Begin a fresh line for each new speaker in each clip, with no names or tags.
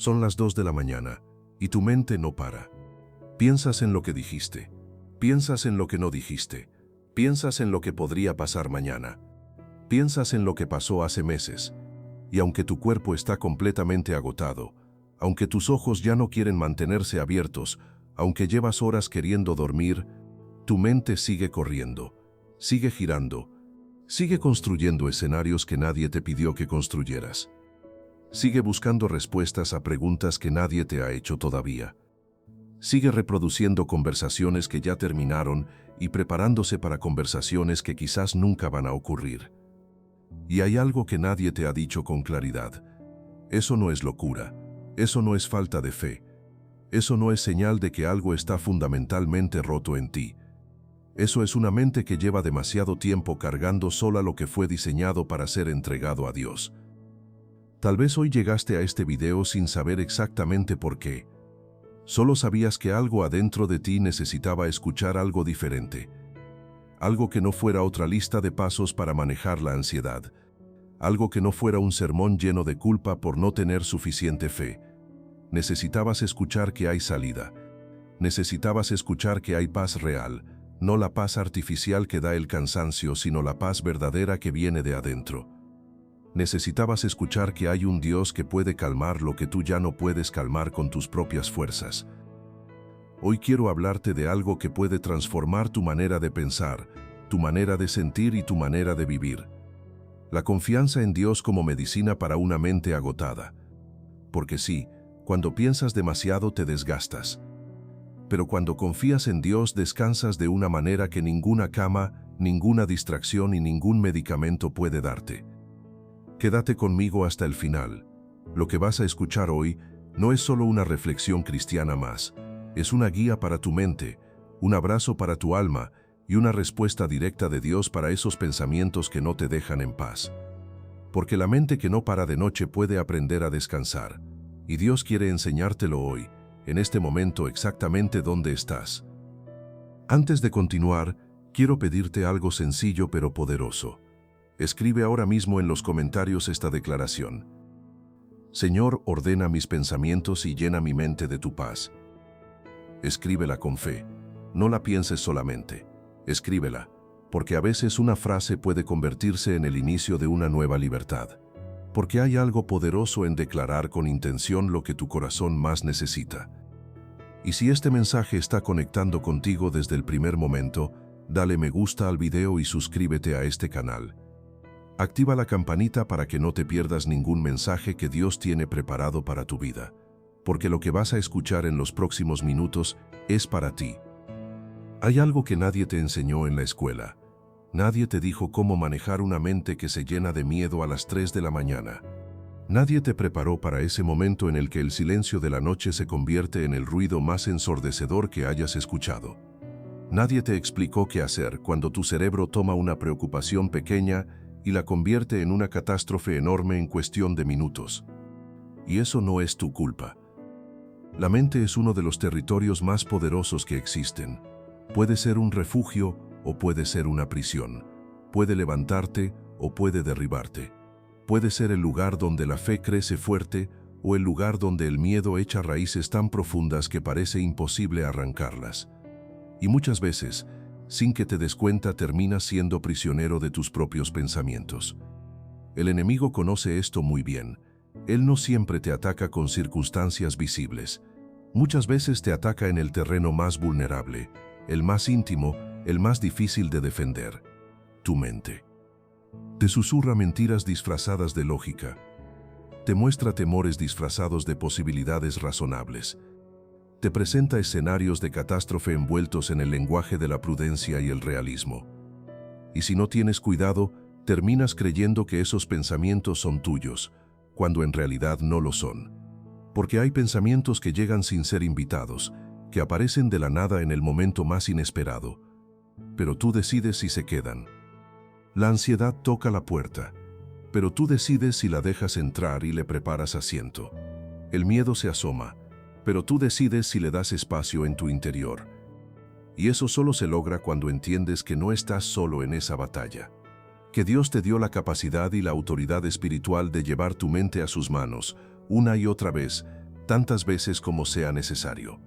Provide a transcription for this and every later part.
Son las 2 de la mañana y tu mente no para. Piensas en lo que dijiste, piensas en lo que no dijiste, piensas en lo que podría pasar mañana, piensas en lo que pasó hace meses, y aunque tu cuerpo está completamente agotado, aunque tus ojos ya no quieren mantenerse abiertos, aunque llevas horas queriendo dormir, tu mente sigue corriendo, sigue girando, sigue construyendo escenarios que nadie te pidió que construyeras. Sigue buscando respuestas a preguntas que nadie te ha hecho todavía. Sigue reproduciendo conversaciones que ya terminaron y preparándose para conversaciones que quizás nunca van a ocurrir. Y hay algo que nadie te ha dicho con claridad. Eso no es locura, eso no es falta de fe, eso no es señal de que algo está fundamentalmente roto en ti. Eso es una mente que lleva demasiado tiempo cargando sola lo que fue diseñado para ser entregado a Dios. Tal vez hoy llegaste a este video sin saber exactamente por qué. Solo sabías que algo adentro de ti necesitaba escuchar algo diferente. Algo que no fuera otra lista de pasos para manejar la ansiedad. Algo que no fuera un sermón lleno de culpa por no tener suficiente fe. Necesitabas escuchar que hay salida. Necesitabas escuchar que hay paz real, no la paz artificial que da el cansancio, sino la paz verdadera que viene de adentro. Necesitabas escuchar que hay un Dios que puede calmar lo que tú ya no puedes calmar con tus propias fuerzas. Hoy quiero hablarte de algo que puede transformar tu manera de pensar, tu manera de sentir y tu manera de vivir. La confianza en Dios como medicina para una mente agotada. Porque sí, cuando piensas demasiado te desgastas. Pero cuando confías en Dios descansas de una manera que ninguna cama, ninguna distracción y ningún medicamento puede darte. Quédate conmigo hasta el final. Lo que vas a escuchar hoy no es solo una reflexión cristiana más, es una guía para tu mente, un abrazo para tu alma y una respuesta directa de Dios para esos pensamientos que no te dejan en paz. Porque la mente que no para de noche puede aprender a descansar, y Dios quiere enseñártelo hoy, en este momento exactamente donde estás. Antes de continuar, quiero pedirte algo sencillo pero poderoso. Escribe ahora mismo en los comentarios esta declaración. Señor, ordena mis pensamientos y llena mi mente de tu paz. Escríbela con fe. No la pienses solamente. Escríbela, porque a veces una frase puede convertirse en el inicio de una nueva libertad. Porque hay algo poderoso en declarar con intención lo que tu corazón más necesita. Y si este mensaje está conectando contigo desde el primer momento, dale me gusta al video y suscríbete a este canal. Activa la campanita para que no te pierdas ningún mensaje que Dios tiene preparado para tu vida, porque lo que vas a escuchar en los próximos minutos es para ti. Hay algo que nadie te enseñó en la escuela. Nadie te dijo cómo manejar una mente que se llena de miedo a las 3 de la mañana. Nadie te preparó para ese momento en el que el silencio de la noche se convierte en el ruido más ensordecedor que hayas escuchado. Nadie te explicó qué hacer cuando tu cerebro toma una preocupación pequeña y la convierte en una catástrofe enorme en cuestión de minutos. Y eso no es tu culpa. La mente es uno de los territorios más poderosos que existen. Puede ser un refugio o puede ser una prisión. Puede levantarte o puede derribarte. Puede ser el lugar donde la fe crece fuerte o el lugar donde el miedo echa raíces tan profundas que parece imposible arrancarlas. Y muchas veces, sin que te des cuenta, terminas siendo prisionero de tus propios pensamientos. El enemigo conoce esto muy bien. Él no siempre te ataca con circunstancias visibles. Muchas veces te ataca en el terreno más vulnerable, el más íntimo, el más difícil de defender, tu mente. Te susurra mentiras disfrazadas de lógica. Te muestra temores disfrazados de posibilidades razonables. Te presenta escenarios de catástrofe envueltos en el lenguaje de la prudencia y el realismo. Y si no tienes cuidado, terminas creyendo que esos pensamientos son tuyos, cuando en realidad no lo son. Porque hay pensamientos que llegan sin ser invitados, que aparecen de la nada en el momento más inesperado. Pero tú decides si se quedan. La ansiedad toca la puerta, pero tú decides si la dejas entrar y le preparas asiento. El miedo se asoma, pero tú decides si le das espacio en tu interior. Y eso solo se logra cuando entiendes que no estás solo en esa batalla. Que Dios te dio la capacidad y la autoridad espiritual de llevar tu mente a sus manos, una y otra vez, tantas veces como sea necesario.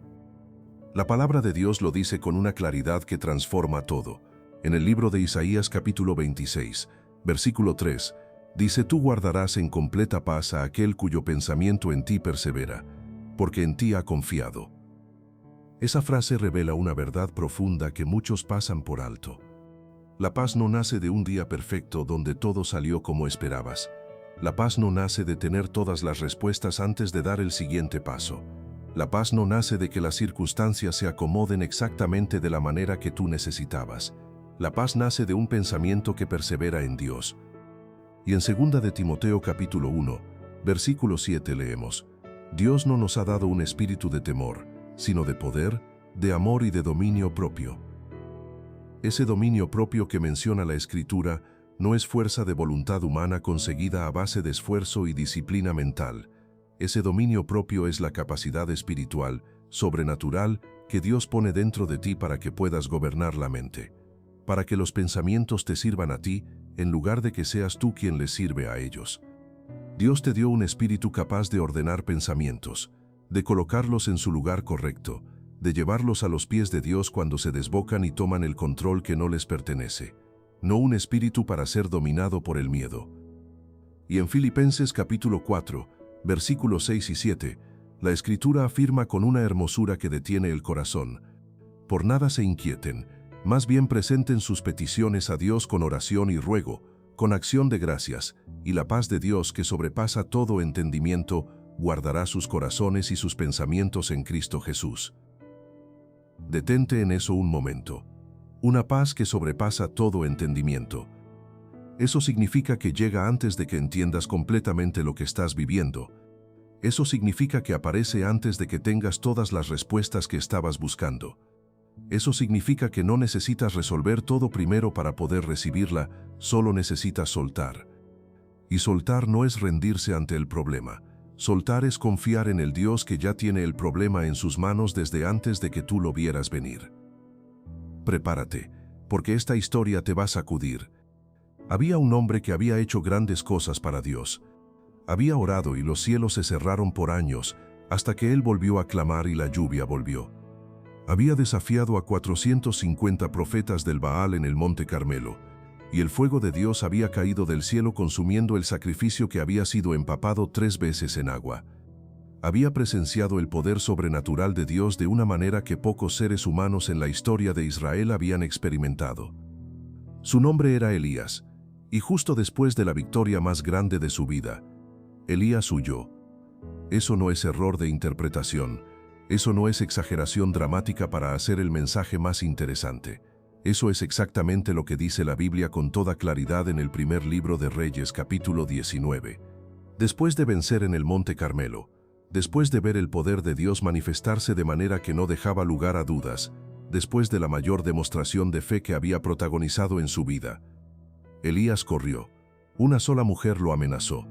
La palabra de Dios lo dice con una claridad que transforma todo. En el libro de Isaías capítulo 26, versículo 3, dice: Tú guardarás en completa paz a aquel cuyo pensamiento en ti persevera, porque en ti ha confiado. Esa frase revela una verdad profunda que muchos pasan por alto. La paz no nace de un día perfecto donde todo salió como esperabas. La paz no nace de tener todas las respuestas antes de dar el siguiente paso. La paz no nace de que las circunstancias se acomoden exactamente de la manera que tú necesitabas. La paz nace de un pensamiento que persevera en Dios. Y en 2 de Timoteo capítulo 1, versículo 7 leemos: Dios no nos ha dado un espíritu de temor, sino de poder, de amor y de dominio propio. Ese dominio propio que menciona la Escritura no es fuerza de voluntad humana conseguida a base de esfuerzo y disciplina mental. Ese dominio propio es la capacidad espiritual, sobrenatural, que Dios pone dentro de ti para que puedas gobernar la mente, para que los pensamientos te sirvan a ti, en lugar de que seas tú quien les sirve a ellos. Dios te dio un espíritu capaz de ordenar pensamientos, de colocarlos en su lugar correcto, de llevarlos a los pies de Dios cuando se desbocan y toman el control que no les pertenece. No un espíritu para ser dominado por el miedo. Y en Filipenses capítulo 4, versículos 6 y 7, la Escritura afirma con una hermosura que detiene el corazón: Por nada se inquieten, más bien presenten sus peticiones a Dios con oración y ruego, con acción de gracias, y la paz de Dios, que sobrepasa todo entendimiento, guardará sus corazones y sus pensamientos en Cristo Jesús. Detente en eso un momento. Una paz que sobrepasa todo entendimiento. Eso significa que llega antes de que entiendas completamente lo que estás viviendo. Eso significa que aparece antes de que tengas todas las respuestas que estabas buscando. Eso significa que no necesitas resolver todo primero para poder recibirla, solo necesitas soltar. Y soltar no es rendirse ante el problema. Soltar es confiar en el Dios que ya tiene el problema en sus manos desde antes de que tú lo vieras venir. Prepárate, porque esta historia te va a sacudir. Había un hombre que había hecho grandes cosas para Dios. Había orado y los cielos se cerraron por años, hasta que él volvió a clamar y la lluvia volvió. Había desafiado a 450 profetas del Baal en el Monte Carmelo, y el fuego de Dios había caído del cielo consumiendo el sacrificio que había sido empapado 3 veces en agua. Había presenciado el poder sobrenatural de Dios de una manera que pocos seres humanos en la historia de Israel habían experimentado. Su nombre era Elías, y justo después de la victoria más grande de su vida, Elías huyó. Eso no es error de interpretación, eso no es exageración dramática para hacer el mensaje más interesante. Eso es exactamente lo que dice la Biblia con toda claridad en el primer libro de Reyes capítulo 19. Después de vencer en el Monte Carmelo, después de ver el poder de Dios manifestarse de manera que no dejaba lugar a dudas, después de la mayor demostración de fe que había protagonizado en su vida, Elías corrió. Una sola mujer lo amenazó.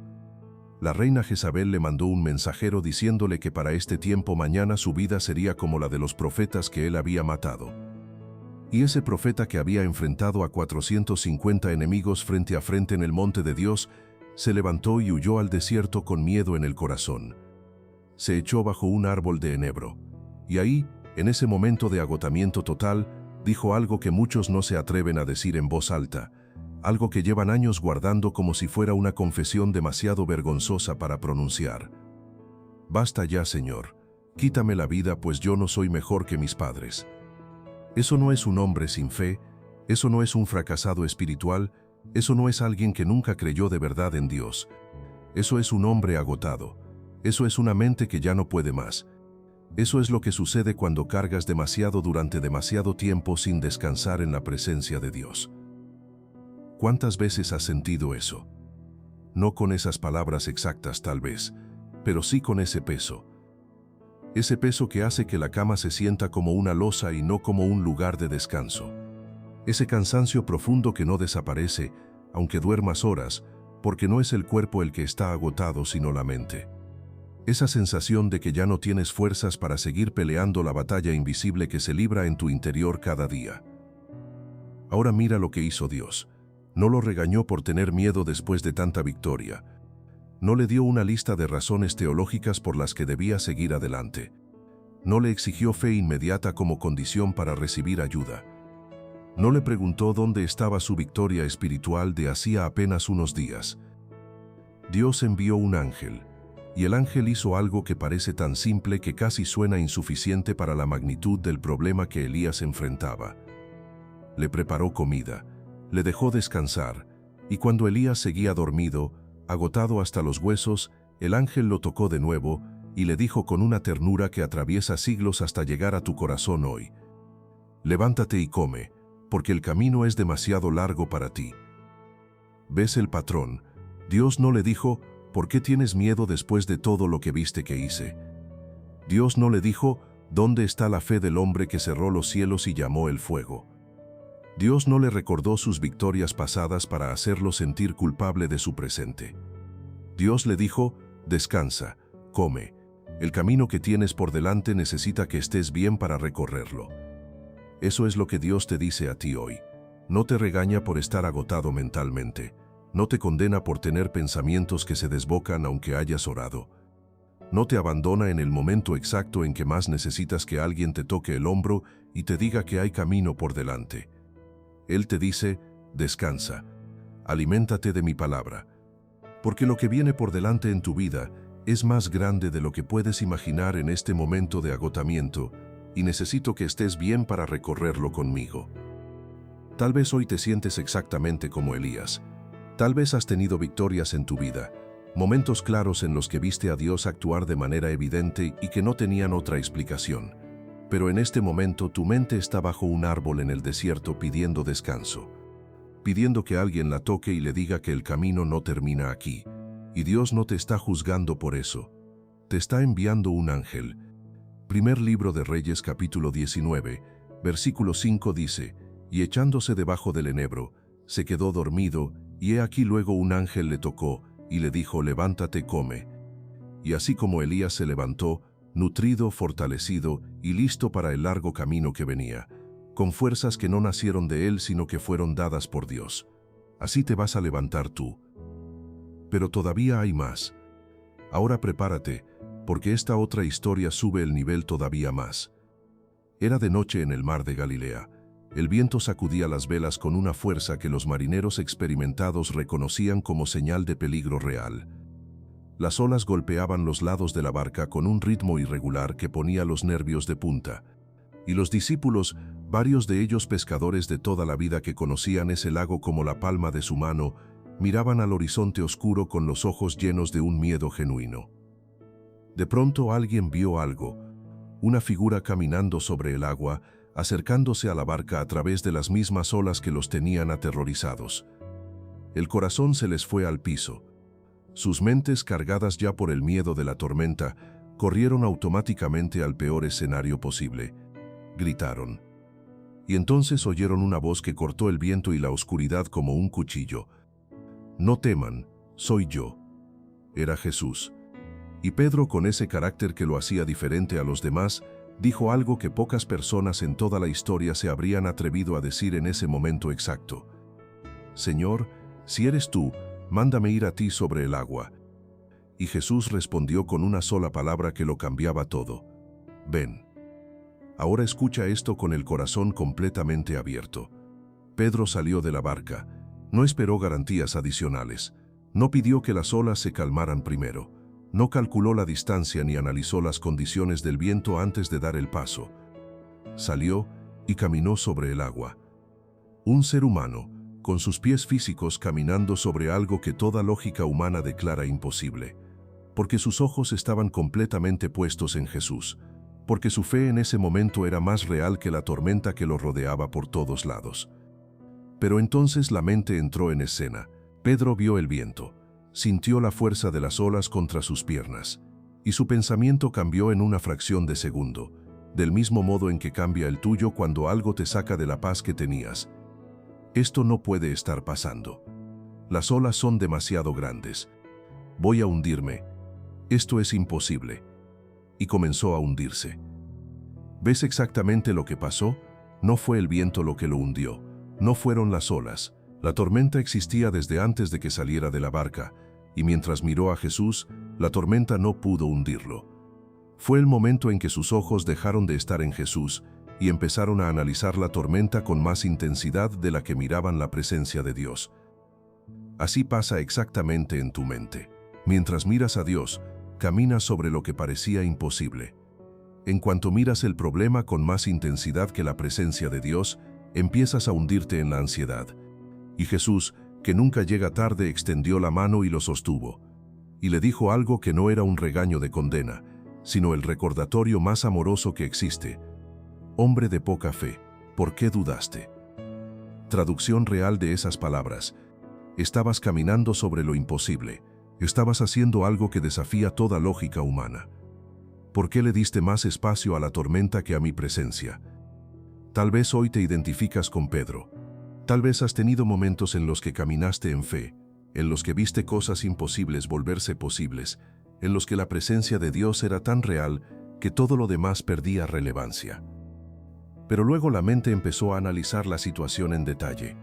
La reina Jezabel le mandó un mensajero diciéndole que para este tiempo mañana su vida sería como la de los profetas que él había matado. Y ese profeta que había enfrentado a 450 enemigos frente a frente en el monte de Dios, se levantó y huyó al desierto con miedo en el corazón. Se echó bajo un árbol de enebro. Y ahí, en ese momento de agotamiento total, dijo algo que muchos no se atreven a decir en voz alta, algo que llevan años guardando como si fuera una confesión demasiado vergonzosa para pronunciar. Basta ya, Señor, quítame la vida, pues yo no soy mejor que mis padres. Eso no es un hombre sin fe, eso no es un fracasado espiritual, eso no es alguien que nunca creyó de verdad en Dios. Eso es un hombre agotado, eso es una mente que ya no puede más. Eso es lo que sucede cuando cargas demasiado durante demasiado tiempo sin descansar en la presencia de Dios. ¿Cuántas veces has sentido eso? No con esas palabras exactas tal vez, pero sí con ese peso. Ese peso que hace que la cama se sienta como una losa y no como un lugar de descanso. Ese cansancio profundo que no desaparece, aunque duermas horas, porque no es el cuerpo el que está agotado sino la mente. Esa sensación de que ya no tienes fuerzas para seguir peleando la batalla invisible que se libra en tu interior cada día. Ahora mira lo que hizo Dios. No lo regañó por tener miedo después de tanta victoria. No le dio una lista de razones teológicas por las que debía seguir adelante. No le exigió fe inmediata como condición para recibir ayuda. No le preguntó dónde estaba su victoria espiritual de hacía apenas unos días. Dios envió un ángel, y el ángel hizo algo que parece tan simple que casi suena insuficiente para la magnitud del problema que Elías enfrentaba. Le preparó comida, le dejó descansar, y cuando Elías seguía dormido, agotado hasta los huesos, el ángel lo tocó de nuevo y le dijo con una ternura que atraviesa siglos hasta llegar a tu corazón hoy: levántate y come, porque el camino es demasiado largo para ti. ¿Ves el patrón? Dios no le dijo: ¿por qué tienes miedo después de todo lo que viste que hice? Dios no le dijo: ¿dónde está la fe del hombre que cerró los cielos y llamó el fuego? Dios no le recordó sus victorias pasadas para hacerlo sentir culpable de su presente. Dios le dijo: descansa, come. El camino que tienes por delante necesita que estés bien para recorrerlo. Eso es lo que Dios te dice a ti hoy. No te regaña por estar agotado mentalmente. No te condena por tener pensamientos que se desbocan aunque hayas orado. No te abandona en el momento exacto en que más necesitas que alguien te toque el hombro y te diga que hay camino por delante. Él te dice: descansa, aliméntate de mi palabra. Porque lo que viene por delante en tu vida es más grande de lo que puedes imaginar en este momento de agotamiento, y necesito que estés bien para recorrerlo conmigo. Tal vez hoy te sientes exactamente como Elías. Tal vez has tenido victorias en tu vida, momentos claros en los que viste a Dios actuar de manera evidente y que no tenían otra explicación. Pero en este momento tu mente está bajo un árbol en el desierto pidiendo descanso, pidiendo que alguien la toque y le diga que el camino no termina aquí. Y Dios no te está juzgando por eso. Te está enviando un ángel. Primer libro de Reyes capítulo 19, versículo 5 dice: y echándose debajo del enebro, se quedó dormido, y he aquí luego un ángel le tocó, y le dijo: levántate, come. Y así como Elías se levantó, nutrido, fortalecido y listo para el largo camino que venía, con fuerzas que no nacieron de él sino que fueron dadas por Dios. Así te vas a levantar tú. Pero todavía hay más. Ahora prepárate, porque esta otra historia sube el nivel todavía más. Era de noche en el mar de Galilea. El viento sacudía las velas con una fuerza que los marineros experimentados reconocían como señal de peligro real. Las olas golpeaban los lados de la barca con un ritmo irregular que ponía los nervios de punta. Y los discípulos, varios de ellos pescadores de toda la vida que conocían ese lago como la palma de su mano, miraban al horizonte oscuro con los ojos llenos de un miedo genuino. De pronto alguien vio algo, una figura caminando sobre el agua, acercándose a la barca a través de las mismas olas que los tenían aterrorizados. El corazón se les fue al piso. Sus mentes, cargadas ya por el miedo de la tormenta, corrieron automáticamente al peor escenario posible. Gritaron. Y entonces oyeron una voz que cortó el viento y la oscuridad como un cuchillo. No teman, soy yo. Era Jesús. Y Pedro, con ese carácter que lo hacía diferente a los demás, dijo algo que pocas personas en toda la historia se habrían atrevido a decir en ese momento exacto. Señor, si eres tú, mándame ir a ti sobre el agua. Y Jesús respondió con una sola palabra que lo cambiaba todo. Ven. Ahora escucha esto con el corazón completamente abierto. Pedro salió de la barca. No esperó garantías adicionales. No pidió que las olas se calmaran primero. No calculó la distancia ni analizó las condiciones del viento antes de dar el paso. Salió y caminó sobre el agua. Un ser humano, con sus pies físicos caminando sobre algo que toda lógica humana declara imposible. Porque sus ojos estaban completamente puestos en Jesús. Porque su fe en ese momento era más real que la tormenta que lo rodeaba por todos lados. Pero entonces la mente entró en escena. Pedro vio el viento, sintió la fuerza de las olas contra sus piernas, y su pensamiento cambió en una fracción de segundo, del mismo modo en que cambia el tuyo cuando algo te saca de la paz que tenías. Esto no puede estar pasando. Las olas son demasiado grandes. Voy a hundirme. Esto es imposible. Y comenzó a hundirse. ¿Ves exactamente lo que pasó? No fue el viento lo que lo hundió. No fueron las olas. La tormenta existía desde antes de que saliera de la barca, y mientras miró a Jesús, la tormenta no pudo hundirlo. Fue el momento en que sus ojos dejaron de estar en Jesús y empezaron a analizar la tormenta con más intensidad de la que miraban la presencia de Dios. Así pasa exactamente en tu mente. Mientras miras a Dios, caminas sobre lo que parecía imposible. En cuanto miras el problema con más intensidad que la presencia de Dios, empiezas a hundirte en la ansiedad. Y Jesús, que nunca llega tarde, extendió la mano y lo sostuvo. Y le dijo algo que no era un regaño de condena, sino el recordatorio más amoroso que existe. Hombre de poca fe, ¿por qué dudaste? Traducción real de esas palabras. Estabas caminando sobre lo imposible. Estabas haciendo algo que desafía toda lógica humana. ¿Por qué le diste más espacio a la tormenta que a mi presencia? Tal vez hoy te identificas con Pedro. Tal vez has tenido momentos en los que caminaste en fe, en los que viste cosas imposibles volverse posibles, en los que la presencia de Dios era tan real que todo lo demás perdía relevancia. Pero luego la mente empezó a analizar la situación en detalle,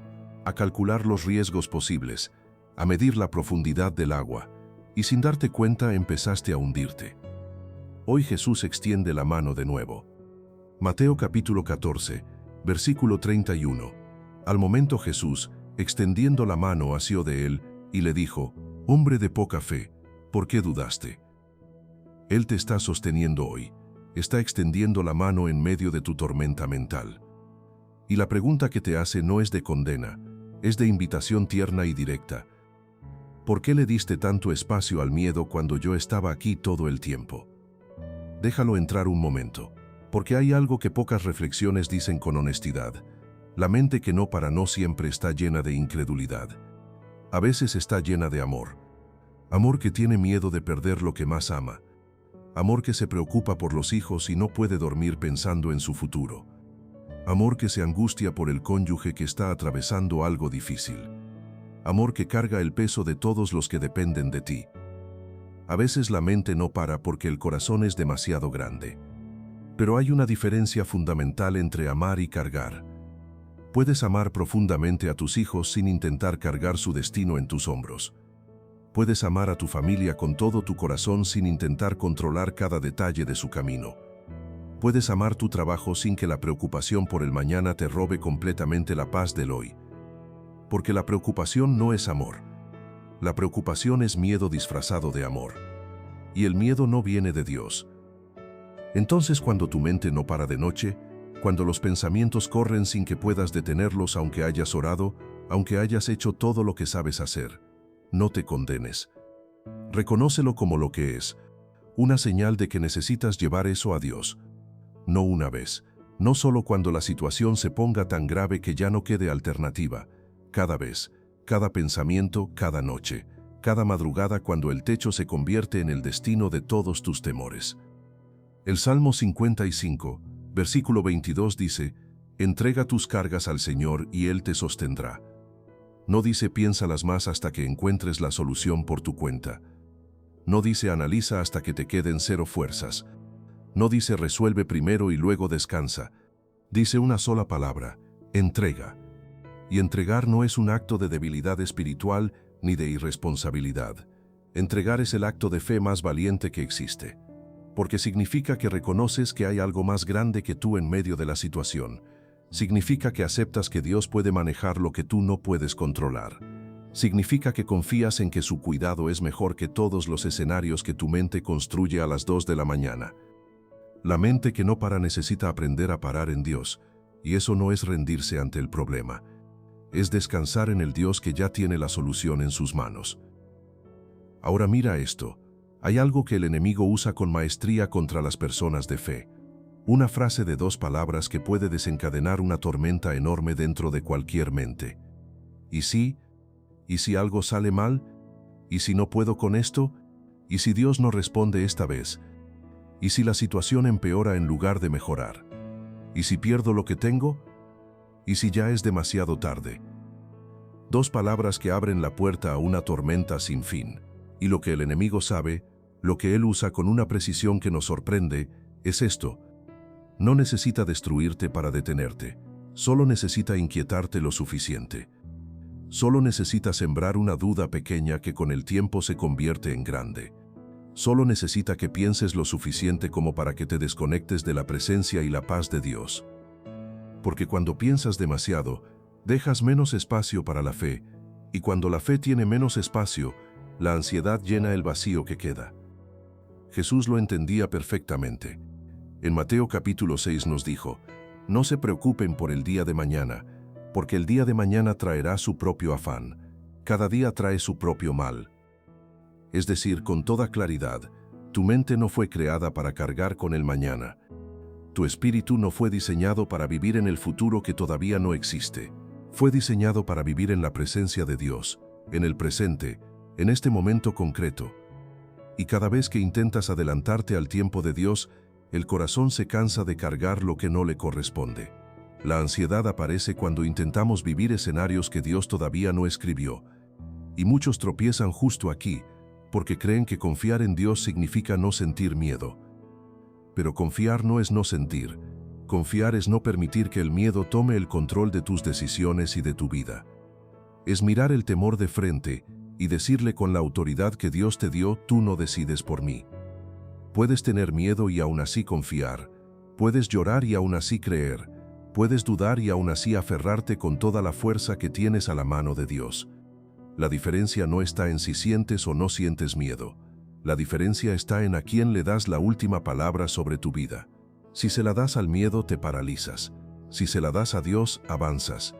a calcular los riesgos posibles, a medir la profundidad del agua, y sin darte cuenta empezaste a hundirte. Hoy Jesús extiende la mano de nuevo. Mateo capítulo 14, versículo 31. Al momento Jesús, extendiendo la mano, asió de él y le dijo: «Hombre de poca fe, ¿por qué dudaste?». Él te está sosteniendo hoy, está extendiendo la mano en medio de tu tormenta mental. Y la pregunta que te hace no es de condena, es de invitación tierna y directa. ¿Por qué le diste tanto espacio al miedo cuando yo estaba aquí todo el tiempo? Déjalo entrar un momento, porque hay algo que pocas reflexiones dicen con honestidad. La mente que no para no siempre está llena de incredulidad. A veces está llena de amor. Amor que tiene miedo de perder lo que más ama. Amor que se preocupa por los hijos y no puede dormir pensando en su futuro. Amor que se angustia por el cónyuge que está atravesando algo difícil. Amor que carga el peso de todos los que dependen de ti. A veces la mente no para porque el corazón es demasiado grande. Pero hay una diferencia fundamental entre amar y cargar. Puedes amar profundamente a tus hijos sin intentar cargar su destino en tus hombros. Puedes amar a tu familia con todo tu corazón sin intentar controlar cada detalle de su camino. Puedes amar tu trabajo sin que la preocupación por el mañana te robe completamente la paz del hoy. Porque la preocupación no es amor. La preocupación es miedo disfrazado de amor. Y el miedo no viene de Dios. Entonces, cuando tu mente no para de noche, cuando los pensamientos corren sin que puedas detenerlos aunque hayas orado, aunque hayas hecho todo lo que sabes hacer, no te condenes. Reconócelo como lo que es, una señal de que necesitas llevar eso a Dios. No una vez, no solo cuando la situación se ponga tan grave que ya no quede alternativa, cada vez, cada pensamiento, cada noche, cada madrugada cuando el techo se convierte en el destino de todos tus temores. El Salmo 55, versículo 22 dice: «Entrega tus cargas al Señor y Él te sostendrá». No dice piénsalas más hasta que encuentres la solución por tu cuenta. No dice analiza hasta que te queden cero fuerzas. No dice resuelve primero y luego descansa. Dice una sola palabra: entrega. Y entregar no es un acto de debilidad espiritual ni de irresponsabilidad. Entregar es el acto de fe más valiente que existe. Porque significa que reconoces que hay algo más grande que tú en medio de la situación. Significa que aceptas que Dios puede manejar lo que tú no puedes controlar. Significa que confías en que su cuidado es mejor que todos los escenarios que tu mente construye a las 2 de la mañana. La mente que no para necesita aprender a parar en Dios, y eso no es rendirse ante el problema. Es descansar en el Dios que ya tiene la solución en sus manos. Ahora mira esto. Hay algo que el enemigo usa con maestría contra las personas de fe. Una frase de 2 palabras que puede desencadenar una tormenta enorme dentro de cualquier mente. ¿Y si? ¿Y si algo sale mal? ¿Y si no puedo con esto? ¿Y si Dios no responde esta vez? ¿Y si la situación empeora en lugar de mejorar? ¿Y si pierdo lo que tengo? ¿Y si ya es demasiado tarde? 2 palabras que abren la puerta a una tormenta sin fin. Y lo que el enemigo sabe, lo que él usa con una precisión que nos sorprende, es esto. No necesita destruirte para detenerte, solo necesita inquietarte lo suficiente. Solo necesita sembrar una duda pequeña que con el tiempo se convierte en grande. Solo necesita que pienses lo suficiente como para que te desconectes de la presencia y la paz de Dios. Porque cuando piensas demasiado, dejas menos espacio para la fe, y cuando la fe tiene menos espacio, la ansiedad llena el vacío que queda. Jesús lo entendía perfectamente. En Mateo capítulo 6 nos dijo: no se preocupen por el día de mañana, porque el día de mañana traerá su propio afán. Cada día trae su propio mal. Es decir, con toda claridad, tu mente no fue creada para cargar con el mañana. Tu espíritu no fue diseñado para vivir en el futuro que todavía no existe. Fue diseñado para vivir en la presencia de Dios, en el presente, en este momento concreto. Y cada vez que intentas adelantarte al tiempo de Dios, el corazón se cansa de cargar lo que no le corresponde. La ansiedad aparece cuando intentamos vivir escenarios que Dios todavía no escribió. Y muchos tropiezan justo aquí, porque creen que confiar en Dios significa no sentir miedo. Pero confiar no es no sentir. Confiar es no permitir que el miedo tome el control de tus decisiones y de tu vida. Es mirar el temor de frente y decirle con la autoridad que Dios te dio: tú no decides por mí. Puedes tener miedo y aún así confiar. Puedes llorar y aún así creer. Puedes dudar y aún así aferrarte con toda la fuerza que tienes a la mano de Dios. La diferencia no está en si sientes o no sientes miedo. La diferencia está en a quién le das la última palabra sobre tu vida. Si se la das al miedo, te paralizas. Si se la das a Dios, avanzas.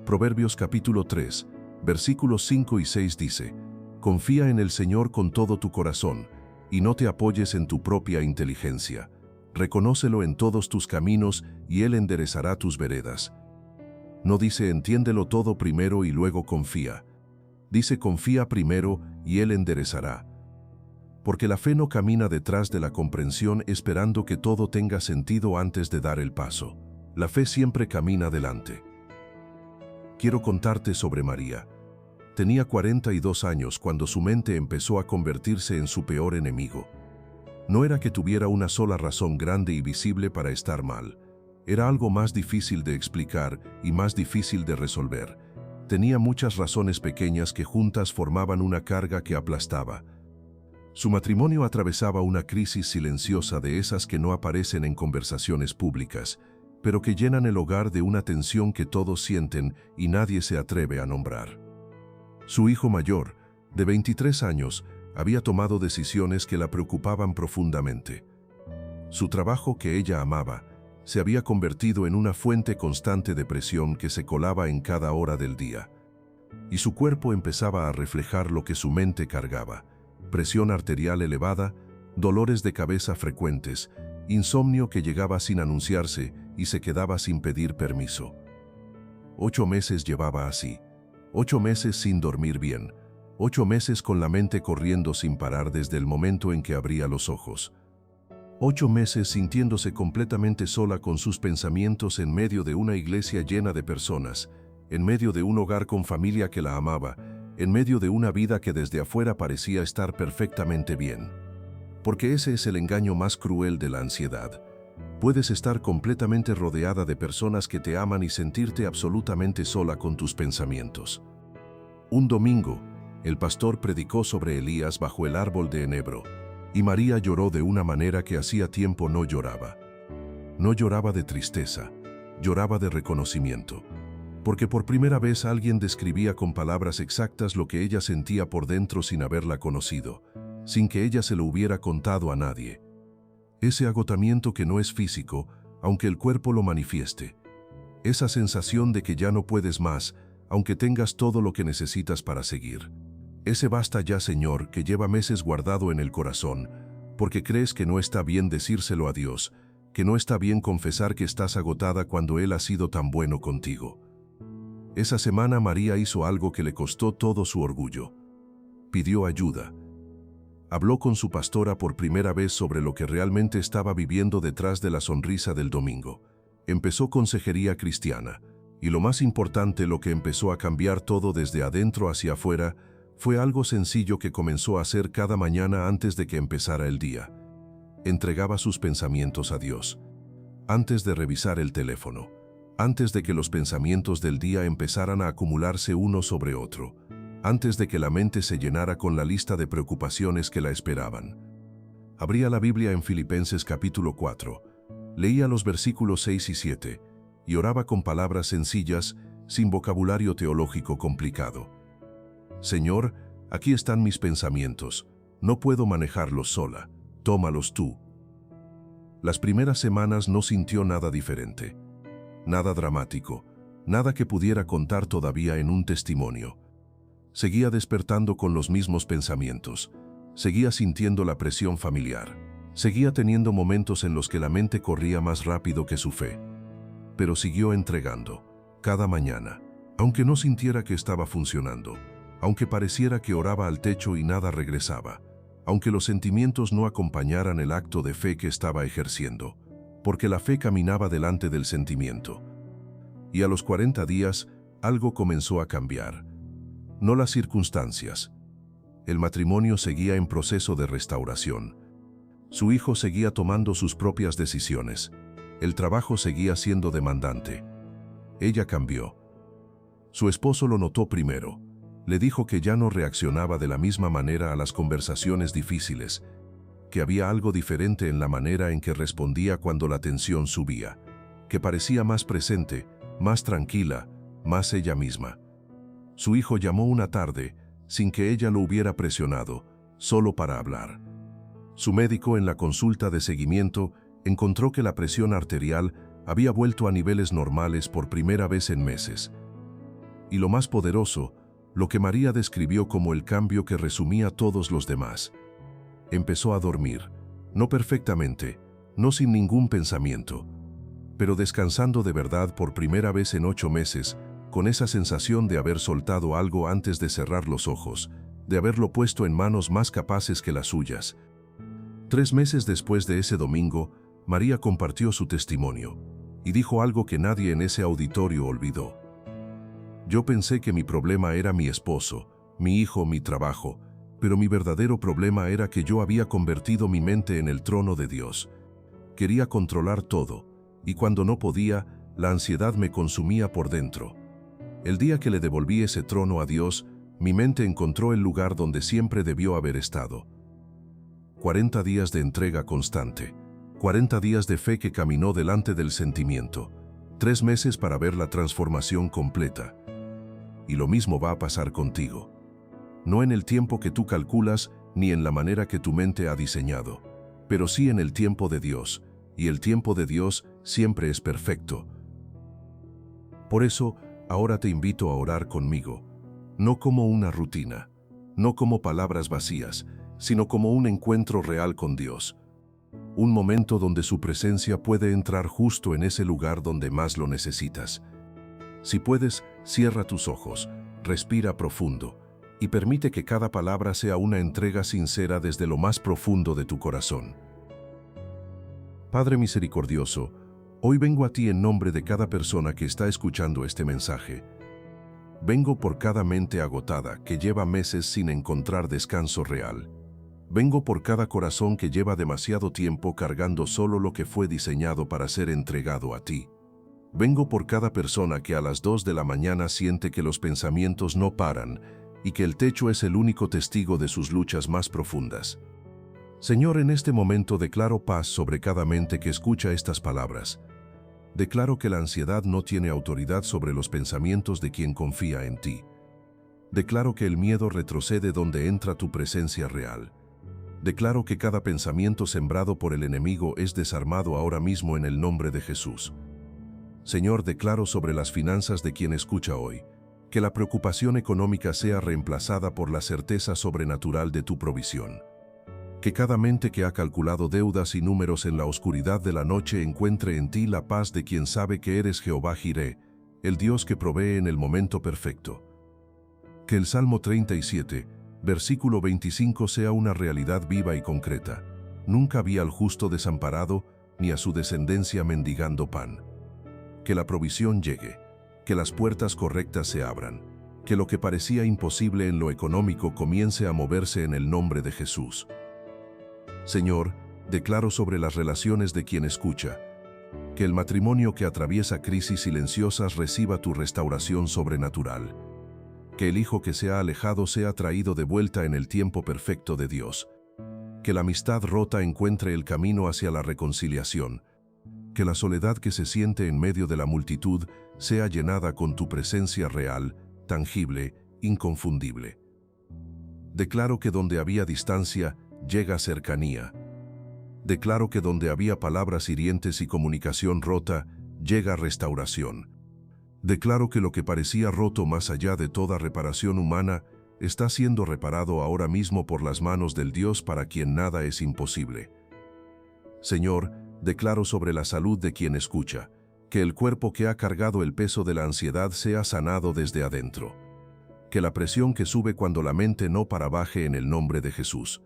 Proverbios capítulo 3, versículos 5 y 6 dice: confía en el Señor con todo tu corazón, y no te apoyes en tu propia inteligencia. Reconócelo en todos tus caminos, y Él enderezará tus veredas. No dice entiéndelo todo primero y luego confía. Dice confía primero, y Él enderezará. Porque la fe no camina detrás de la comprensión esperando que todo tenga sentido antes de dar el paso. La fe siempre camina delante. Quiero contarte sobre María. Tenía 42 años cuando su mente empezó a convertirse en su peor enemigo. No era que tuviera una sola razón grande y visible para estar mal. Era algo más difícil de explicar y más difícil de resolver. Tenía muchas razones pequeñas que juntas formaban una carga que aplastaba. Su matrimonio atravesaba una crisis silenciosa de esas que no aparecen en conversaciones públicas, pero que llenan el hogar de una tensión que todos sienten y nadie se atreve a nombrar. Su hijo mayor, de 23 años, había tomado decisiones que la preocupaban profundamente. Su trabajo, que ella amaba, se había convertido en una fuente constante de presión que se colaba en cada hora del día. Y su cuerpo empezaba a reflejar lo que su mente cargaba: presión arterial elevada, dolores de cabeza frecuentes, insomnio que llegaba sin anunciarse y se quedaba sin pedir permiso. 8 meses llevaba así, 8 meses sin dormir bien, 8 meses con la mente corriendo sin parar desde el momento en que abría los ojos. 8 meses sintiéndose completamente sola con sus pensamientos en medio de una iglesia llena de personas, en medio de un hogar con familia que la amaba, en medio de una vida que desde afuera parecía estar perfectamente bien. Porque ese es el engaño más cruel de la ansiedad. Puedes estar completamente rodeada de personas que te aman y sentirte absolutamente sola con tus pensamientos. Un domingo, el pastor predicó sobre Elías bajo el árbol de enebro, y María lloró de una manera que hacía tiempo no lloraba. No lloraba de tristeza, lloraba de reconocimiento. Porque por primera vez alguien describía con palabras exactas lo que ella sentía por dentro sin haberla conocido, sin que ella se lo hubiera contado a nadie. Ese agotamiento que no es físico, aunque el cuerpo lo manifieste. Esa sensación de que ya no puedes más, aunque tengas todo lo que necesitas para seguir. Ese basta ya, Señor, que lleva meses guardado en el corazón, porque crees que no está bien decírselo a Dios, que no está bien confesar que estás agotada cuando Él ha sido tan bueno contigo. Esa semana María hizo algo que le costó todo su orgullo. Pidió ayuda. Habló con su pastora por primera vez sobre lo que realmente estaba viviendo detrás de la sonrisa del domingo. Empezó consejería cristiana, y lo más importante, lo que empezó a cambiar todo desde adentro hacia afuera, fue algo sencillo que comenzó a hacer cada mañana antes de que empezara el día. Entregaba sus pensamientos a Dios. Antes de revisar el teléfono, antes de que los pensamientos del día empezaran a acumularse uno sobre otro, antes de que la mente se llenara con la lista de preocupaciones que la esperaban. Abría la Biblia en Filipenses capítulo 4, leía los versículos 6 y 7, y oraba con palabras sencillas, sin vocabulario teológico complicado. Señor, aquí están mis pensamientos, no puedo manejarlos sola, tómalos tú. Las primeras semanas no sintió nada diferente, nada dramático, nada que pudiera contar todavía en un testimonio. Seguía despertando con los mismos pensamientos, seguía sintiendo la presión familiar, seguía teniendo momentos en los que la mente corría más rápido que su fe. Pero siguió entregando, cada mañana, aunque no sintiera que estaba funcionando, aunque pareciera que oraba al techo y nada regresaba, aunque los sentimientos no acompañaran el acto de fe que estaba ejerciendo, porque la fe caminaba delante del sentimiento. Y a los 40 días, algo comenzó a cambiar. No las circunstancias. El matrimonio seguía en proceso de restauración. Su hijo seguía tomando sus propias decisiones. El trabajo seguía siendo demandante. Ella cambió. Su esposo lo notó primero. Le dijo que ya no reaccionaba de la misma manera a las conversaciones difíciles, que había algo diferente en la manera en que respondía cuando la tensión subía, que parecía más presente, más tranquila, más ella misma. Su hijo llamó una tarde, sin que ella lo hubiera presionado, solo para hablar. Su médico en la consulta de seguimiento encontró que la presión arterial había vuelto a niveles normales por primera vez en meses. Y lo más poderoso, lo que María describió como el cambio que resumía todos los demás. Empezó a dormir, no perfectamente, no sin ningún pensamiento, pero descansando de verdad por primera vez en 8 meses, con esa sensación de haber soltado algo antes de cerrar los ojos, de haberlo puesto en manos más capaces que las suyas. 3 meses después de ese domingo, María compartió su testimonio, y dijo algo que nadie en ese auditorio olvidó. Yo pensé que mi problema era mi esposo, mi hijo, mi trabajo, pero mi verdadero problema era que yo había convertido mi mente en el trono de Dios. Quería controlar todo, y cuando no podía, la ansiedad me consumía por dentro. El día que le devolví ese trono a Dios, mi mente encontró el lugar donde siempre debió haber estado. 40 días de entrega constante, 40 días de fe que caminó delante del sentimiento, 3 meses para ver la transformación completa. Y lo mismo va a pasar contigo. No en el tiempo que tú calculas, ni en la manera que tu mente ha diseñado, pero sí en el tiempo de Dios, y el tiempo de Dios siempre es perfecto. Por eso, ahora te invito a orar conmigo, no como una rutina, no como palabras vacías, sino como un encuentro real con Dios. Un momento donde su presencia puede entrar justo en ese lugar donde más lo necesitas. Si puedes, cierra tus ojos, respira profundo y permite que cada palabra sea una entrega sincera desde lo más profundo de tu corazón. Padre misericordioso, hoy vengo a ti en nombre de cada persona que está escuchando este mensaje. Vengo por cada mente agotada que lleva meses sin encontrar descanso real. Vengo por cada corazón que lleva demasiado tiempo cargando solo lo que fue diseñado para ser entregado a ti. Vengo por cada persona que a las 2 de la mañana siente que los pensamientos no paran y que el techo es el único testigo de sus luchas más profundas. Señor, en este momento declaro paz sobre cada mente que escucha estas palabras. Declaro que la ansiedad no tiene autoridad sobre los pensamientos de quien confía en ti. Declaro que el miedo retrocede donde entra tu presencia real. Declaro que cada pensamiento sembrado por el enemigo es desarmado ahora mismo en el nombre de Jesús. Señor, declaro sobre las finanzas de quien escucha hoy, que la preocupación económica sea reemplazada por la certeza sobrenatural de tu provisión. Que cada mente que ha calculado deudas y números en la oscuridad de la noche encuentre en ti la paz de quien sabe que eres Jehová Jireh, el Dios que provee en el momento perfecto. Que el Salmo 37, versículo 25 sea una realidad viva y concreta. Nunca vi al justo desamparado, ni a su descendencia mendigando pan. Que la provisión llegue, que las puertas correctas se abran, que lo que parecía imposible en lo económico comience a moverse en el nombre de Jesús. Señor, declaro sobre las relaciones de quien escucha, Que el matrimonio que atraviesa crisis silenciosas reciba tu restauración sobrenatural. Que el hijo que se ha alejado sea traído de vuelta en el tiempo perfecto de Dios. Que la amistad rota encuentre el camino hacia la reconciliación. Que la soledad que se siente en medio de la multitud sea llenada con tu presencia real, tangible, inconfundible. Declaro que donde había distancia, llega cercanía. Declaro que donde había palabras hirientes y comunicación rota, llega restauración. Declaro que lo que parecía roto más allá de toda reparación humana, está siendo reparado ahora mismo por las manos del Dios para quien nada es imposible. Señor, declaro sobre la salud de quien escucha, que el cuerpo que ha cargado el peso de la ansiedad sea sanado desde adentro. Que la presión que sube cuando la mente no para baje en el nombre de Jesús.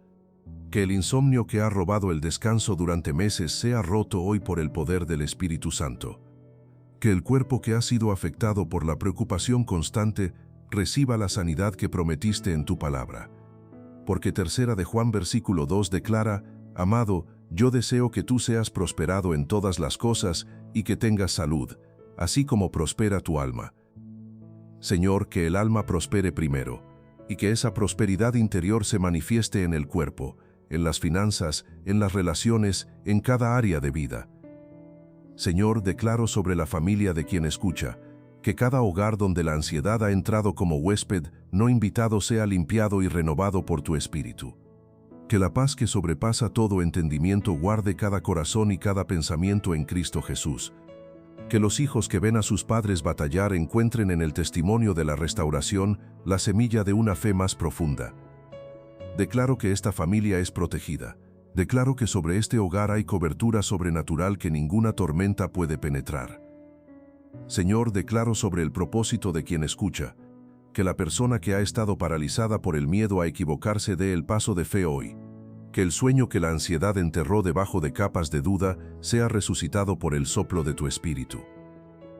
Que el insomnio que ha robado el descanso durante meses sea roto hoy por el poder del Espíritu Santo. Que el cuerpo que ha sido afectado por la preocupación constante reciba la sanidad que prometiste en tu palabra. Porque 3 de Juan versículo 2 declara, Amado, yo deseo que tú seas prosperado en todas las cosas y que tengas salud, así como prospera tu alma. Señor, que el alma prospere primero, y que esa prosperidad interior se manifieste en el cuerpo, en las finanzas, en las relaciones, en cada área de vida. Señor, declaro sobre la familia de quien escucha, que cada hogar donde la ansiedad ha entrado como huésped, no invitado, sea limpiado y renovado por tu Espíritu. Que la paz que sobrepasa todo entendimiento guarde cada corazón y cada pensamiento en Cristo Jesús. Que los hijos que ven a sus padres batallar encuentren en el testimonio de la restauración la semilla de una fe más profunda. Declaro que esta familia es protegida. Declaro que sobre este hogar hay cobertura sobrenatural que ninguna tormenta puede penetrar. Señor, declaro sobre el propósito de quien escucha, que la persona que ha estado paralizada por el miedo a equivocarse dé el paso de fe hoy. Que el sueño que la ansiedad enterró debajo de capas de duda sea resucitado por el soplo de tu Espíritu.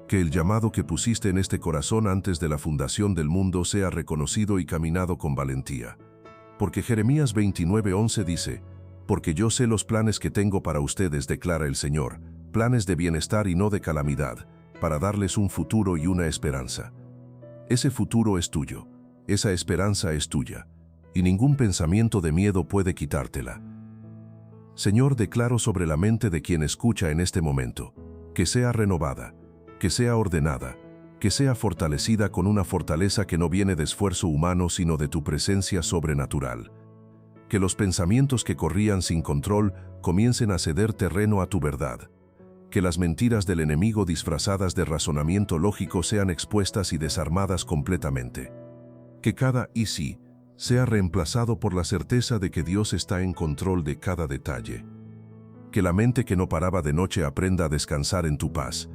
Que el llamado que pusiste en este corazón antes de la fundación del mundo sea reconocido y caminado con valentía. Porque Jeremías 29:11 dice, Porque yo sé los planes que tengo para ustedes, declara el Señor, planes de bienestar y no de calamidad, para darles un futuro y una esperanza. Ese futuro es tuyo, esa esperanza es tuya, y ningún pensamiento de miedo puede quitártela. Señor, declaro sobre la mente de quien escucha en este momento, que sea renovada, que sea ordenada, que sea fortalecida con una fortaleza que no viene de esfuerzo humano sino de tu presencia sobrenatural. Que los pensamientos que corrían sin control comiencen a ceder terreno a tu verdad. Que las mentiras del enemigo disfrazadas de razonamiento lógico sean expuestas y desarmadas completamente. Que cada "y sí" sea reemplazado por la certeza de que Dios está en control de cada detalle. Que la mente que no paraba de noche aprenda a descansar en tu paz.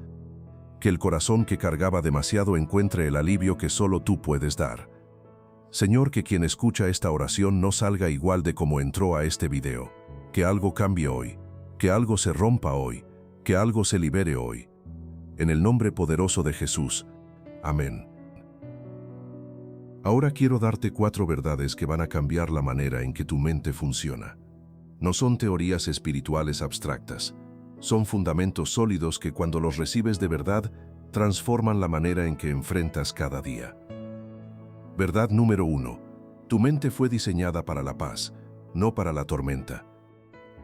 Que el corazón que cargaba demasiado encuentre el alivio que solo tú puedes dar. Señor, que quien escucha esta oración no salga igual de como entró a este video. Que algo cambie hoy, que algo se rompa hoy, que algo se libere hoy. En el nombre poderoso de Jesús. Amén. Ahora quiero darte 4 verdades que van a cambiar la manera en que tu mente funciona. No son teorías espirituales abstractas. Son fundamentos sólidos que cuando los recibes de verdad, transforman la manera en que enfrentas cada día. Verdad número 1. Tu mente fue diseñada para la paz, no para la tormenta.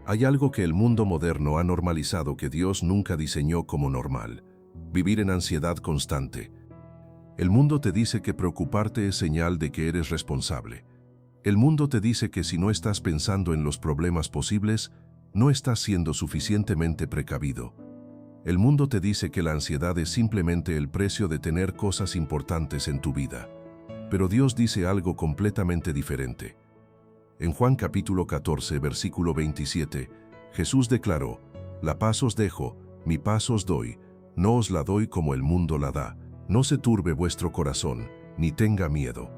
Hay algo que el mundo moderno ha normalizado que Dios nunca diseñó como normal: vivir en ansiedad constante. El mundo te dice que preocuparte es señal de que eres responsable. El mundo te dice que si no estás pensando en los problemas posibles, no estás siendo suficientemente precavido. El mundo te dice que la ansiedad es simplemente el precio de tener cosas importantes en tu vida. Pero Dios dice algo completamente diferente. En Juan capítulo 14, versículo 27, Jesús declaró: La paz os dejo, mi paz os doy, no os la doy como el mundo la da. No se turbe vuestro corazón, ni tenga miedo.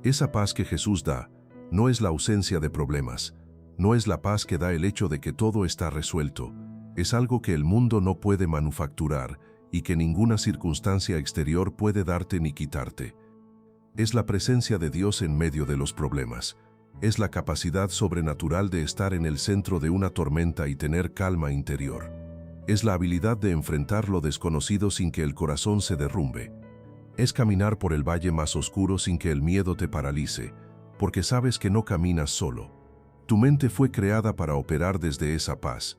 Esa paz que Jesús da, no es la ausencia de problemas, no es la paz que da el hecho de que todo está resuelto, es algo que el mundo no puede manufacturar y que ninguna circunstancia exterior puede darte ni quitarte. Es la presencia de Dios en medio de los problemas. Es la capacidad sobrenatural de estar en el centro de una tormenta y tener calma interior. Es la habilidad de enfrentar lo desconocido sin que el corazón se derrumbe. Es caminar por el valle más oscuro sin que el miedo te paralice, porque sabes que no caminas solo. Tu mente fue creada para operar desde esa paz.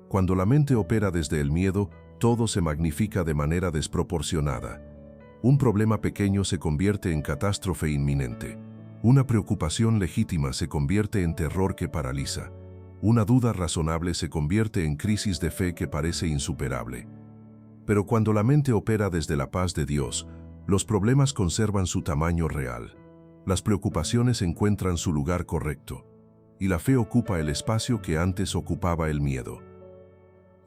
Cuando la mente opera desde el miedo, todo se magnifica de manera desproporcionada. Un problema pequeño se convierte en catástrofe inminente. Una preocupación legítima se convierte en terror que paraliza. Una duda razonable se convierte en crisis de fe que parece insuperable. Pero cuando la mente opera desde la paz de Dios, los problemas conservan su tamaño real. Las preocupaciones encuentran su lugar correcto. Y la fe ocupa el espacio que antes ocupaba el miedo.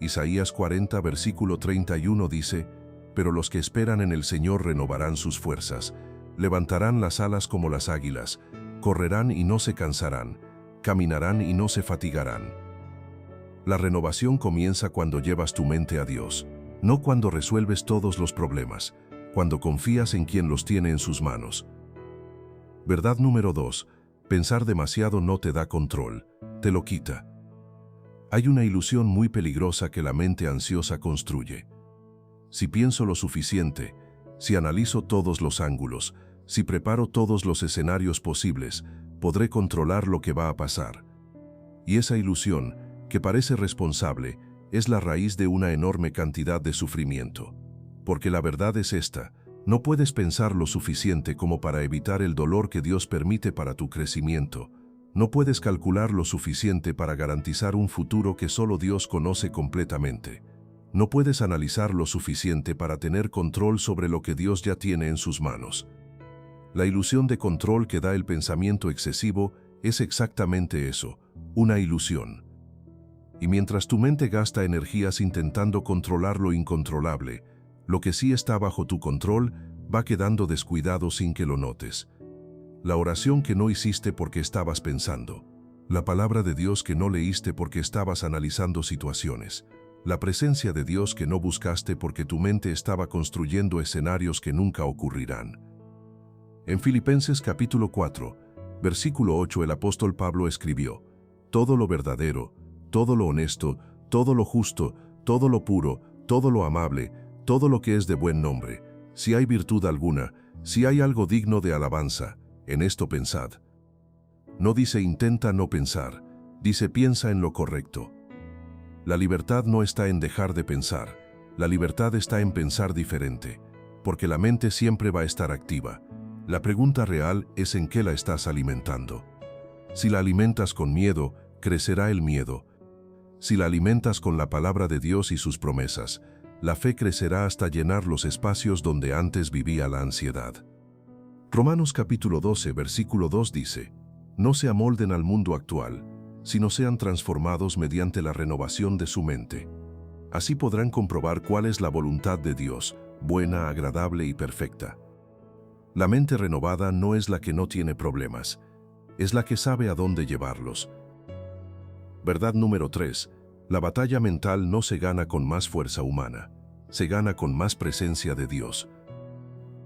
Isaías 40, versículo 31 dice: «Pero los que esperan en el Señor renovarán sus fuerzas, levantarán las alas como las águilas, correrán y no se cansarán, caminarán y no se fatigarán». La renovación comienza cuando llevas tu mente a Dios, no cuando resuelves todos los problemas, cuando confías en quien los tiene en sus manos. Verdad número 2. Pensar demasiado no te da control, te lo quita. Hay una ilusión muy peligrosa que la mente ansiosa construye. Si pienso lo suficiente, si analizo todos los ángulos, si preparo todos los escenarios posibles, podré controlar lo que va a pasar. Y esa ilusión, que parece responsable, es la raíz de una enorme cantidad de sufrimiento. Porque la verdad es esta: no puedes pensar lo suficiente como para evitar el dolor que Dios permite para tu crecimiento. No puedes calcular lo suficiente para garantizar un futuro que solo Dios conoce completamente. No puedes analizar lo suficiente para tener control sobre lo que Dios ya tiene en sus manos. La ilusión de control que da el pensamiento excesivo es exactamente eso, una ilusión. Y mientras tu mente gasta energías intentando controlar lo incontrolable, lo que sí está bajo tu control va quedando descuidado sin que lo notes. La oración que no hiciste porque estabas pensando. La palabra de Dios que no leíste porque estabas analizando situaciones. La presencia de Dios que no buscaste porque tu mente estaba construyendo escenarios que nunca ocurrirán. En Filipenses capítulo 4, versículo 8, el apóstol Pablo escribió: «Todo lo verdadero, todo lo honesto, todo lo justo, todo lo puro, todo lo amable, todo lo que es de buen nombre, si hay virtud alguna, si hay algo digno de alabanza, en esto pensad». No dice intenta no pensar, dice piensa en lo correcto. La libertad no está en dejar de pensar, la libertad está en pensar diferente, porque la mente siempre va a estar activa. La pregunta real es en qué la estás alimentando. Si la alimentas con miedo, crecerá el miedo. Si la alimentas con la palabra de Dios y sus promesas, la fe crecerá hasta llenar los espacios donde antes vivía la ansiedad. Romanos capítulo 12, versículo 2 dice: «No se amolden al mundo actual, sino sean transformados mediante la renovación de su mente. Así podrán comprobar cuál es la voluntad de Dios, buena, agradable y perfecta». La mente renovada no es la que no tiene problemas, es la que sabe a dónde llevarlos. Verdad número 3. La batalla mental no se gana con más fuerza humana, se gana con más presencia de Dios.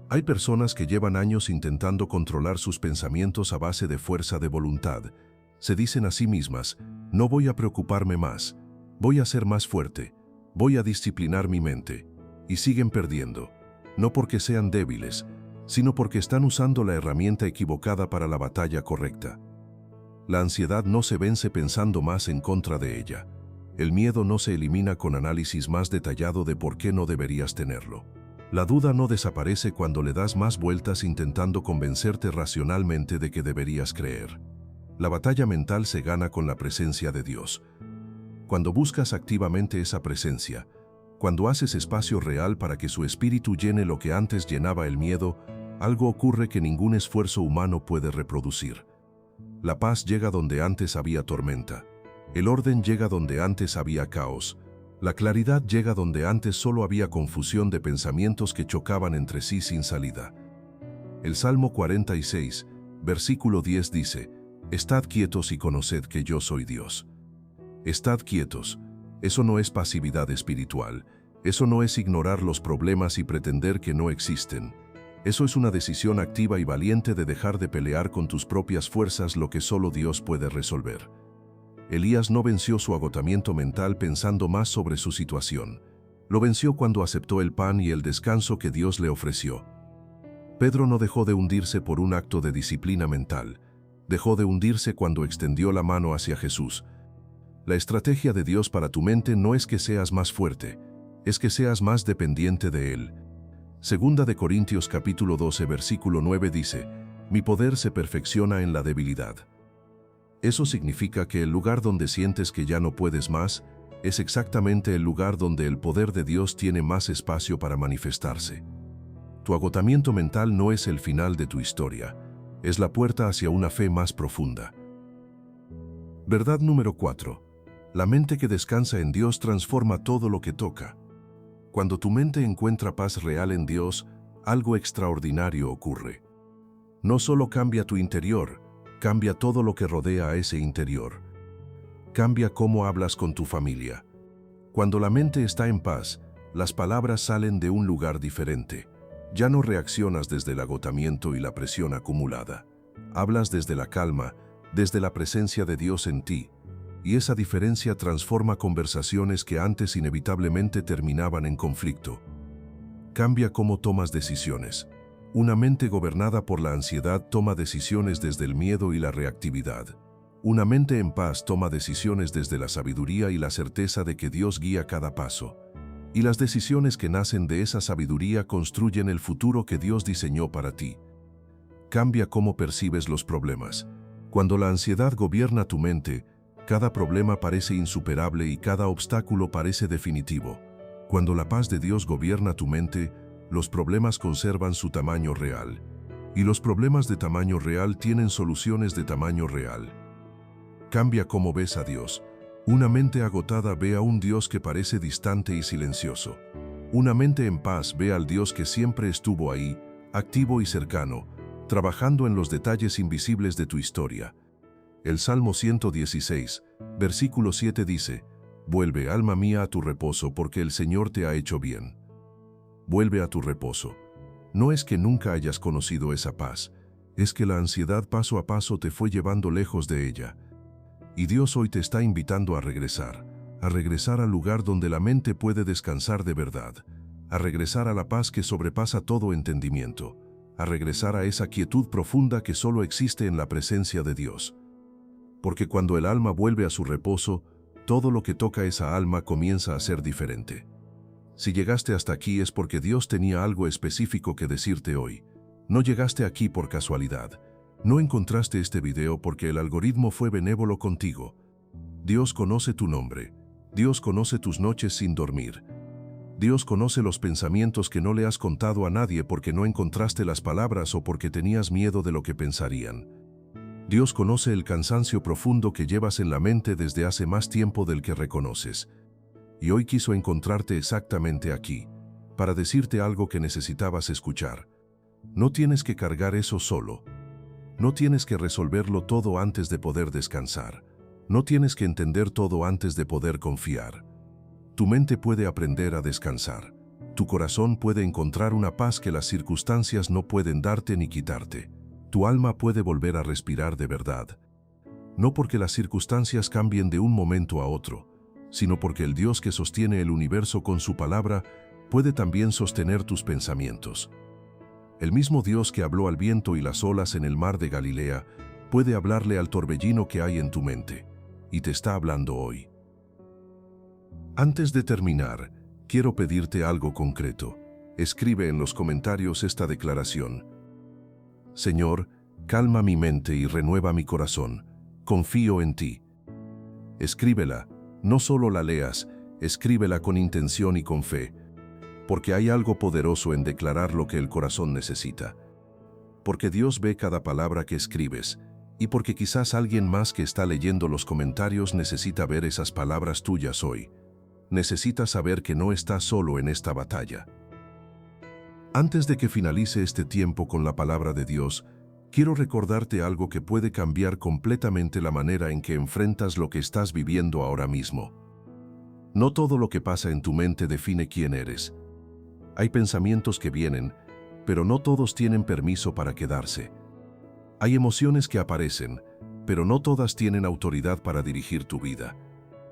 Hay personas que llevan años intentando controlar sus pensamientos a base de fuerza de voluntad. Se dicen a sí mismas: «No voy a preocuparme más, voy a ser más fuerte, voy a disciplinar mi mente», y siguen perdiendo, no porque sean débiles, sino porque están usando la herramienta equivocada para la batalla correcta. La ansiedad no se vence pensando más en contra de ella. El miedo no se elimina con análisis más detallado de por qué no deberías tenerlo. La duda no desaparece cuando le das más vueltas intentando convencerte racionalmente de que deberías creer. La batalla mental se gana con la presencia de Dios. Cuando buscas activamente esa presencia, cuando haces espacio real para que su espíritu llene lo que antes llenaba el miedo, algo ocurre que ningún esfuerzo humano puede reproducir. La paz llega donde antes había tormenta. El orden llega donde antes había caos. La claridad llega donde antes solo había confusión de pensamientos que chocaban entre sí sin salida. El Salmo 46, versículo 10 dice: «Estad quietos y conoced que yo soy Dios». Estad quietos. Eso no es pasividad espiritual. Eso no es ignorar los problemas y pretender que no existen. Eso es una decisión activa y valiente de dejar de pelear con tus propias fuerzas lo que solo Dios puede resolver. Elías no venció su agotamiento mental pensando más sobre su situación. Lo venció cuando aceptó el pan y el descanso que Dios le ofreció. Pedro no dejó de hundirse por un acto de disciplina mental. Dejó de hundirse cuando extendió la mano hacia Jesús. La estrategia de Dios para tu mente no es que seas más fuerte, es que seas más dependiente de Él. Segunda de Corintios capítulo 12 versículo 9 dice, «Mi poder se perfecciona en la debilidad». Eso significa que el lugar donde sientes que ya no puedes más, es exactamente el lugar donde el poder de Dios tiene más espacio para manifestarse. Tu agotamiento mental no es el final de tu historia, es la puerta hacia una fe más profunda. Verdad número 4. La mente que descansa en Dios transforma todo lo que toca. Cuando tu mente encuentra paz real en Dios, algo extraordinario ocurre. No solo cambia tu interior, cambia todo lo que rodea a ese interior. Cambia cómo hablas con tu familia. Cuando la mente está en paz, las palabras salen de un lugar diferente. Ya no reaccionas desde el agotamiento y la presión acumulada. Hablas desde la calma, desde la presencia de Dios en ti. Y esa diferencia transforma conversaciones que antes inevitablemente terminaban en conflicto. Cambia cómo tomas decisiones. Una mente gobernada por la ansiedad toma decisiones desde el miedo y la reactividad. Una mente en paz toma decisiones desde la sabiduría y la certeza de que Dios guía cada paso. Y las decisiones que nacen de esa sabiduría construyen el futuro que Dios diseñó para ti. Cambia cómo percibes los problemas. Cuando la ansiedad gobierna tu mente, cada problema parece insuperable y cada obstáculo parece definitivo. Cuando la paz de Dios gobierna tu mente, los problemas conservan su tamaño real. Y los problemas de tamaño real tienen soluciones de tamaño real. Cambia cómo ves a Dios. Una mente agotada ve a un Dios que parece distante y silencioso. Una mente en paz ve al Dios que siempre estuvo ahí, activo y cercano, trabajando en los detalles invisibles de tu historia. El Salmo 116, versículo 7 dice, «Vuelve, alma mía, a tu reposo, porque el Señor te ha hecho bien». Vuelve a tu reposo. No es que nunca hayas conocido esa paz, es que la ansiedad paso a paso te fue llevando lejos de ella. Y Dios hoy te está invitando a regresar al lugar donde la mente puede descansar de verdad, a regresar a la paz que sobrepasa todo entendimiento, a regresar a esa quietud profunda que solo existe en la presencia de Dios. Porque cuando el alma vuelve a su reposo, todo lo que toca esa alma comienza a ser diferente. Si llegaste hasta aquí es porque Dios tenía algo específico que decirte hoy. No llegaste aquí por casualidad. No encontraste este video porque el algoritmo fue benévolo contigo. Dios conoce tu nombre. Dios conoce tus noches sin dormir. Dios conoce los pensamientos que no le has contado a nadie porque no encontraste las palabras o porque tenías miedo de lo que pensarían. Dios conoce el cansancio profundo que llevas en la mente desde hace más tiempo del que reconoces. Y hoy quiso encontrarte exactamente aquí, para decirte algo que necesitabas escuchar. No tienes que cargar eso solo. No tienes que resolverlo todo antes de poder descansar. No tienes que entender todo antes de poder confiar. Tu mente puede aprender a descansar. Tu corazón puede encontrar una paz que las circunstancias no pueden darte ni quitarte. Tu alma puede volver a respirar de verdad. No porque las circunstancias cambien de un momento a otro, sino porque el Dios que sostiene el universo con su palabra puede también sostener tus pensamientos. El mismo Dios que habló al viento y las olas en el mar de Galilea puede hablarle al torbellino que hay en tu mente, y te está hablando hoy. Antes de terminar, quiero pedirte algo concreto. Escribe en los comentarios esta declaración. Señor, calma mi mente y renueva mi corazón. Confío en ti. Escríbela. No solo la leas, escríbela con intención y con fe, porque hay algo poderoso en declarar lo que el corazón necesita. Porque Dios ve cada palabra que escribes, y porque quizás alguien más que está leyendo los comentarios necesita ver esas palabras tuyas hoy. Necesita saber que no estás solo en esta batalla. Antes de que finalice este tiempo con la palabra de Dios, quiero recordarte algo que puede cambiar completamente la manera en que enfrentas lo que estás viviendo ahora mismo. No todo lo que pasa en tu mente define quién eres. Hay pensamientos que vienen, pero no todos tienen permiso para quedarse. Hay emociones que aparecen, pero no todas tienen autoridad para dirigir tu vida.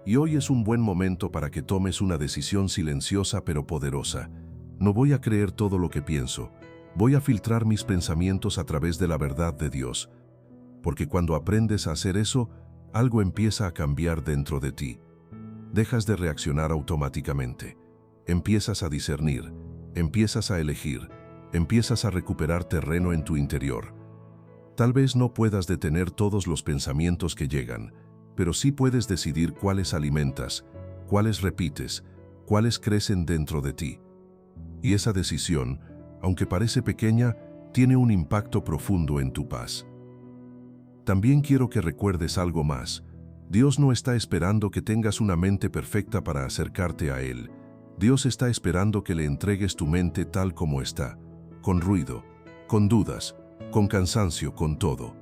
Y hoy es un buen momento para que tomes una decisión silenciosa pero poderosa. No voy a creer todo lo que pienso. Voy a filtrar mis pensamientos a través de la verdad de Dios. Porque cuando aprendes a hacer eso, algo empieza a cambiar dentro de ti. Dejas de reaccionar automáticamente. Empiezas a discernir, empiezas a elegir, empiezas a recuperar terreno en tu interior. Tal vez no puedas detener todos los pensamientos que llegan, pero sí puedes decidir cuáles alimentas, cuáles repites, cuáles crecen dentro de ti. Y esa decisión, aunque parece pequeña, tiene un impacto profundo en tu paz. También quiero que recuerdes algo más. Dios no está esperando que tengas una mente perfecta para acercarte a Él. Dios está esperando que le entregues tu mente tal como está, con ruido, con dudas, con cansancio, con todo.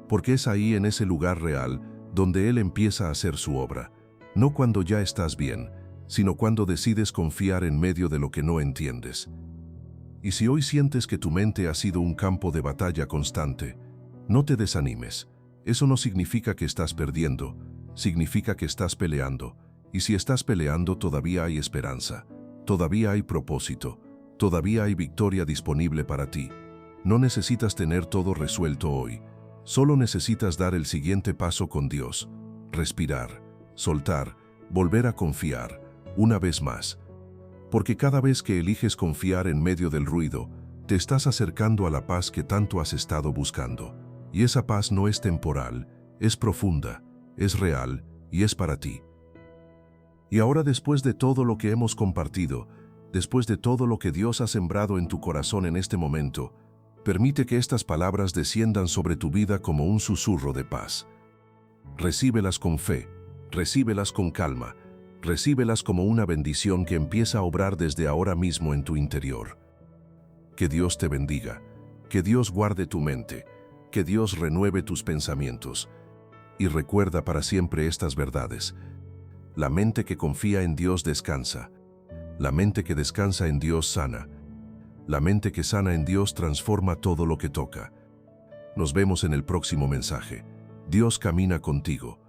Porque es ahí en ese lugar real donde Él empieza a hacer su obra, no cuando ya estás bien, sino cuando decides confiar en medio de lo que no entiendes. Y si hoy sientes que tu mente ha sido un campo de batalla constante, no te desanimes. Eso no significa que estás perdiendo, significa que estás peleando. Y si estás peleando, todavía hay esperanza, todavía hay propósito, todavía hay victoria disponible para ti. No necesitas tener todo resuelto hoy, solo necesitas dar el siguiente paso con Dios, respirar, soltar, volver a confiar, una vez más. Porque cada vez que eliges confiar en medio del ruido, te estás acercando a la paz que tanto has estado buscando. Y esa paz no es temporal, es profunda, es real y es para ti. Y ahora, después de todo lo que hemos compartido, después de todo lo que Dios ha sembrado en tu corazón en este momento, permite que estas palabras desciendan sobre tu vida como un susurro de paz. Recíbelas con fe, recíbelas con calma, recíbelas como una bendición que empieza a obrar desde ahora mismo en tu interior. Que Dios te bendiga, que Dios guarde tu mente, que Dios renueve tus pensamientos. Y recuerda para siempre estas verdades. La mente que confía en Dios descansa. La mente que descansa en Dios sana. La mente que sana en Dios transforma todo lo que toca. Nos vemos en el próximo mensaje. Dios camina contigo.